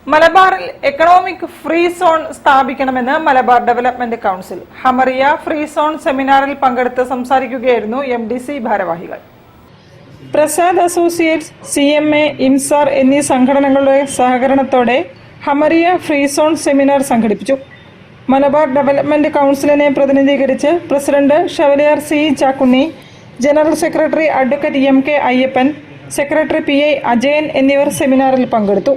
മലബാറിൽ economic free zone സ്ഥാപിക്കണമെന്ന് Malabar development council Hamriyah free zone സെമിനാറിൽ പങ്കെടുത്ത് സംസാരിക്കുകയായിരുന്നു MDC ഭാരവാഹികൾ. പ്രസാദ് അസോസിയേറ്റ്സ്, CMA, IMSAR എന്നീ സംഘടനകളുടെ സഹകരണത്തോടെ ഹമറിയ ഫ്രീ സോൺ സെമിനാർ സംഘടിപ്പിച്ചു. മലബാർ ഡെവലപ്മെന്റ് കൗൺസിലിനെ പ്രതിനിധീകരിച്ച് president Chevalier C. Chakkunni, general secretary advocate MK Ayyappan, secretary PI Ajayan എന്നിവർ സെമിനാറിൽ പങ്കെടുത്തു.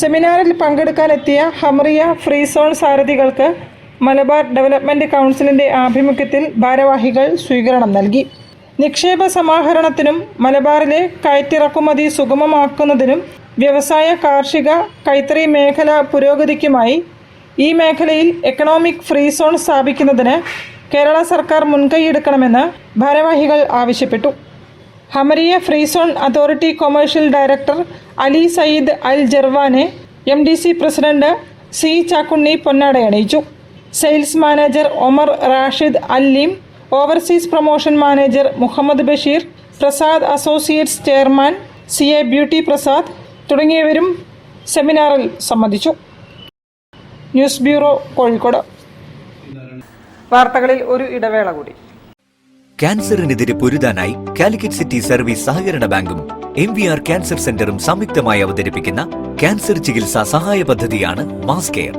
സെമിനാറിൽ പങ്കെടുക്കാനെത്തിയ ഹമറിയ ഫ്രീ സോൺ സാരഥികൾക്ക് മലബാർ ഡെവലപ്മെന്റ് കൗൺസിലിന്റെ ആഭിമുഖ്യത്തിൽ ഭാരവാഹികൾ സ്വീകരണം നൽകി. നിക്ഷേപ സമാഹരണത്തിനും മലബാറിലെ കയറ്റിറക്കുമതി സുഗമമാക്കുന്നതിനും വ്യവസായ, കാർഷിക, കൈത്തറി മേഖല പുരോഗതിക്കുമായി ഈ മേഖലയിൽ എക്കണോമിക് ഫ്രീ സോൺ സ്ഥാപിക്കുന്നതിന് കേരള സർക്കാർ മുൻകൈയെടുക്കണമെന്ന് ഭാരവാഹികൾ ആവശ്യപ്പെട്ടു. Hamriyah free zone authority commercial director Ali Sayyid Al ജർവാനെ MDC പ്രസിഡന്റ് C. ചാക്കുണ്ണി പൊന്നാടയണിയിച്ചു. Sales manager Omar Rashid Aleem, overseas promotion manager Muhammad Basheer, Prasad associates chairman CA Beauty Prasad തുടങ്ങിയവരും സെമിനാറിൽ സംബന്ധിച്ചു. News bureau, Kozhikode. വാർത്തകളിൽ ഒരു ഇടവേള കൂടി. ക്യാൻസറിനെതിരെ പൊരുതാനായി കാലിക്കറ്റ് സിറ്റി സർവീസ് സഹകരണ ബാങ്കും MVR ക്യാൻസർ സെന്ററും സംയുക്തമായി അവതരിപ്പിക്കുന്ന ക്യാൻസർ ചികിത്സാ സഹായ പദ്ധതിയാണ് മാസ് കെയർ.